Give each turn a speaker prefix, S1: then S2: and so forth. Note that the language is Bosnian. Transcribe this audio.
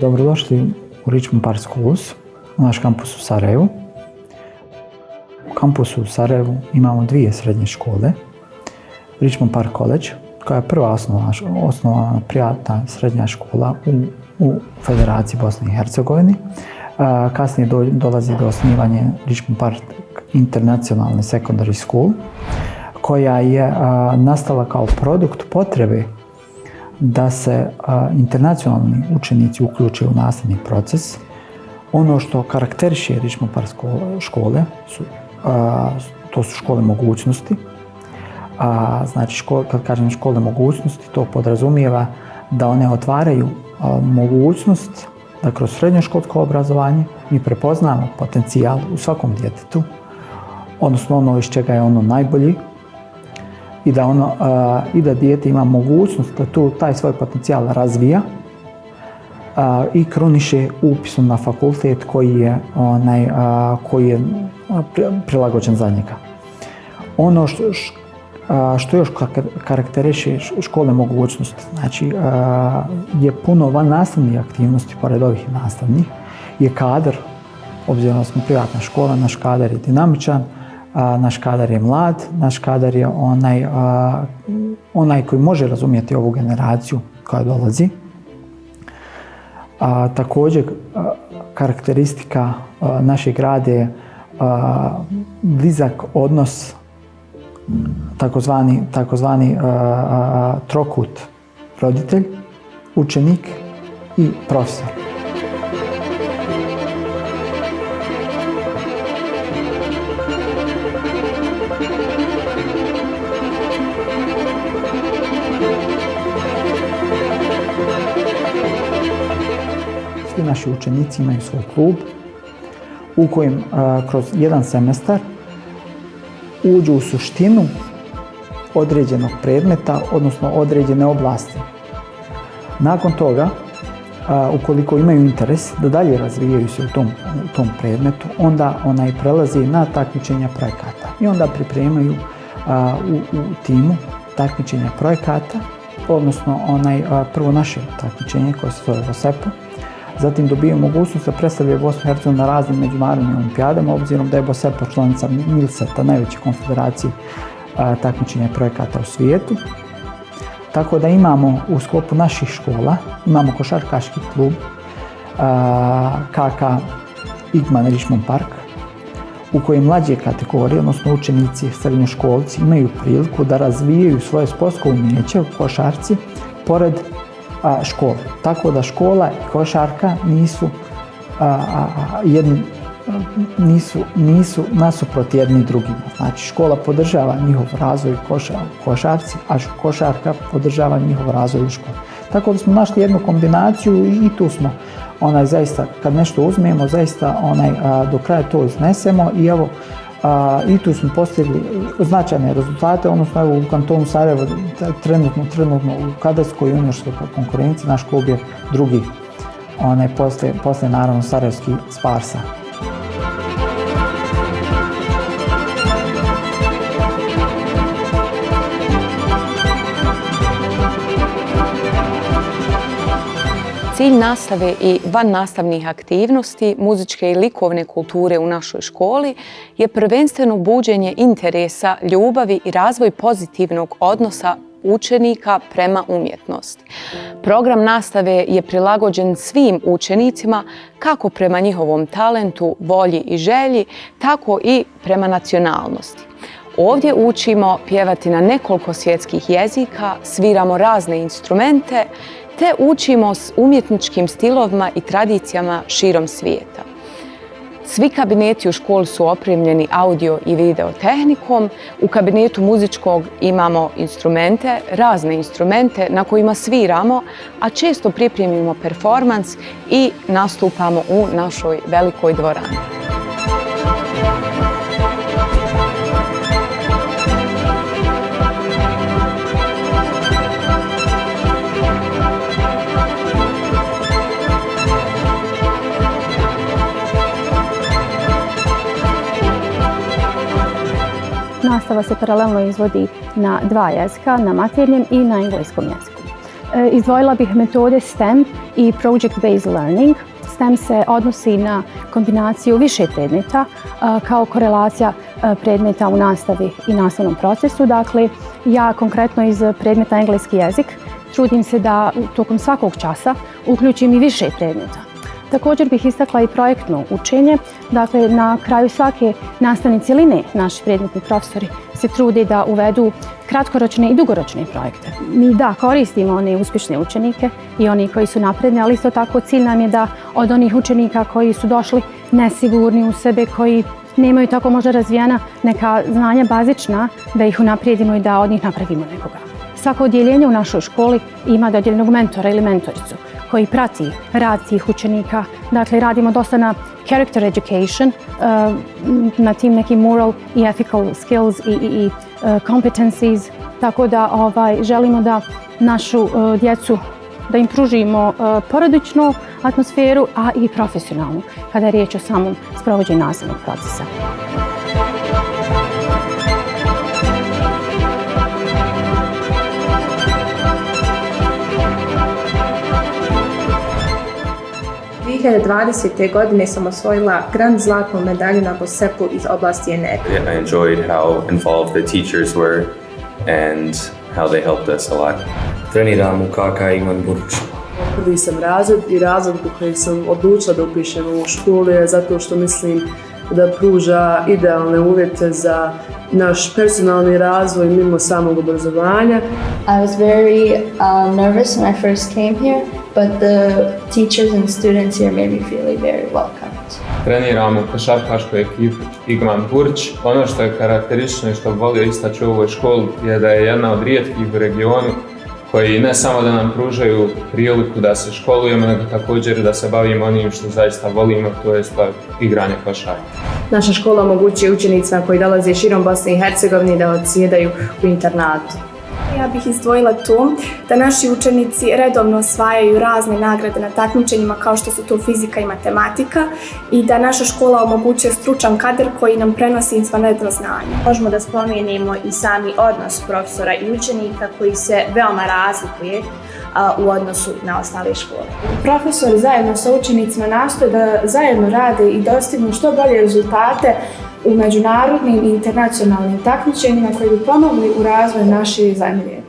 S1: Dobrodošli u Richmond Park Schools, u naš kampus u Sarajevu. U kampusu u Sarajevu imamo 2 srednje škole. Richmond Park College, koja je prva osnovana privatna srednja škola u Federaciji Bosne i Hercegovine. Kasnije dolazi do osnivanja Richmond Park International Secondary School, koja je nastala kao produkt potrebe da se internacionalni učenici uključe u nastavni proces. Ono što karakteriše Richmond Park škole to su škole mogućnosti. Znači, kad kažem škole mogućnosti, to podrazumijeva da one otvaraju mogućnost da kroz srednjoškolsko obrazovanje mi prepoznamo potencijal u svakom djetetu, odnosno ono iz čega je ono najbolji, i da dijete ima mogućnost da taj svoj potencijal razvija i kruniše upisom na fakultet koji je prilagođen za njega. Ono što još karakteriše škole mogućnosti, znači je puno vannastavnih aktivnosti pored ovih nastavnih, je kadar, obzirom da smo privatna škola, naš kadar je dinamičan, naš kadar je mlad, naš kadar je onaj koji može razumjeti ovu generaciju koja dolazi. Također, karakteristika našeg rada je blizak odnos, takozvani trokut roditelj, učenik i profesor. Svi naši učenici imaju svoj klub u kojem kroz jedan semestar uđu u suštinu određenog predmeta, odnosno određene oblasti. Nakon toga, ukoliko imaju interes da dalje razvijaju se u tom predmetu, onda prelazi na takmičenja projekata. I onda pripremaju u timu takmičenja projekata, odnosno prvo naše takmičenje koje se zove VOSEPO. Zatim dobiju mogućnost da predstavljaju Bosnu i Hercegovinu na raznim međunarodnim olimpijadama, obzirom da je VOSEPO članica MILSET-a, najveće konfederacije takmičenja projekata u svijetu. Tako da imamo u sklopu naših škola, imamo košarkaški klub KK Igman Richmond Park, u kojem mlađe kategorije, odnosno učenici, srednjoškolci, imaju priliku da razvijaju svoje sportsko umijeće u košarci pored škole. Tako da škola i košarka nisu nasuprot jedni drugima. Znači, škola podržava njihov razvoj u košarci, a košarka podržava njihov razvoj u školi. Tako da smo našli jednu kombinaciju i tu smo zaista, kad nešto uzmemo, zaista do kraja to iznesemo i evo, i tu smo postigli značajne rezultate, odnosno u kantonu Sarajevo trenutno u kadarskoj i juniorskoj konkurenciji naš klub je drugi, posle naravno sarajevski Sparsa.
S2: Cilj nastave i vannastavnih aktivnosti, muzičke i likovne kulture u našoj školi je prvenstveno buđenje interesa, ljubavi i razvoj pozitivnog odnosa učenika prema umjetnosti. Program nastave je prilagođen svim učenicima kako prema njihovom talentu, volji i želji, tako i prema nacionalnosti. Ovdje učimo pjevati na nekoliko svjetskih jezika, sviramo razne instrumente, te učimo s umjetničkim stilovima i tradicijama širom svijeta. Svi kabineti u školi su opremljeni audio i video tehnikom. U kabinetu muzičkog imamo instrumente, razne instrumente na kojima sviramo, a često pripremimo performans i nastupamo u našoj velikoj dvorani.
S3: Nastava se paralelno izvodi na 2 jezika, na materinjem i na engleskom jeziku. Izdvojila bih metode STEM i Project-Based Learning. STEM se odnosi na kombinaciju više predmeta kao korelacija predmeta u nastavi i nastavnom procesu. Dakle, ja konkretno iz predmeta engleski jezik trudim se da tokom svakog časa uključim i više predmeta. Također bih istakla i projektno učenje. Dakle, na kraju svake nastavne cjeline naši predmetni profesori se trude da uvedu kratkoročne i dugoročne projekte. Mi koristimo one uspješne učenike i oni koji su napredni, ali isto tako cilj nam je da od onih učenika koji su došli nesigurni u sebe, koji nemaju tako možda razvijena neka znanja bazična, da ih unaprijedimo i da od njih napravimo nekoga. Svako odjeljenje u našoj školi ima dodijeljenog mentora ili mentoricu koji prati rad tih učenika. Dakle, radimo dosta na character education, na tim nekim moral i ethical skills i competencies. Tako da želimo da našu djecu, da im pružimo porodičnu atmosferu, a i profesionalnu kada je riječ o samom sprovođenju nastavnog procesa.
S4: U 2020. godine sam osvojila Grand zlatnu medalju na BOSEP-u iz oblasti energije.
S5: I enjoyed how involved the teachers were and how they helped us a lot.
S6: Treniram u KK Ivan Burč.
S7: Prvi sam razred i razlog zbog kojeg sam odlučila da upišem u školu je zato što mislim da pruža idealne uvjete za naš personalni razvoj mimo samog obrazovanja.
S8: I was very nervous when I first came here, but the teachers and students here made me feel very welcomed.
S9: Treniram u košarkaškoj ekipi Igman Burč. Ono što je karakteristično i što volio istaći u ovoj školi je da je jedna od rijetkih u regionu koji ne samo da nam pružaju priliku da se školujemo, nego također da se bavimo onim što zaista volimo, to je igranje košarke.
S4: Naša škola omogućuje učenicima koji dolaze širom Bosne i Hercegovine da odsjedaju u internatu.
S10: Ja bih izdvojila to da naši učenici redovno osvajaju razne nagrade na takmičenjima kao što su to fizika i matematika i da naša škola omogućuje stručan kadar koji nam prenosi izvanredno znanje.
S11: Možemo da spomenemo i sami odnos profesora i učenika koji se veoma razlikuje u odnosu na ostale škole.
S10: Profesori zajedno sa učenicima nastoje da zajedno rade i dostignu što bolje rezultate u međunarodnim i internacionalnim takmičenjima koji bi pomogli u razvoju naše zemlje.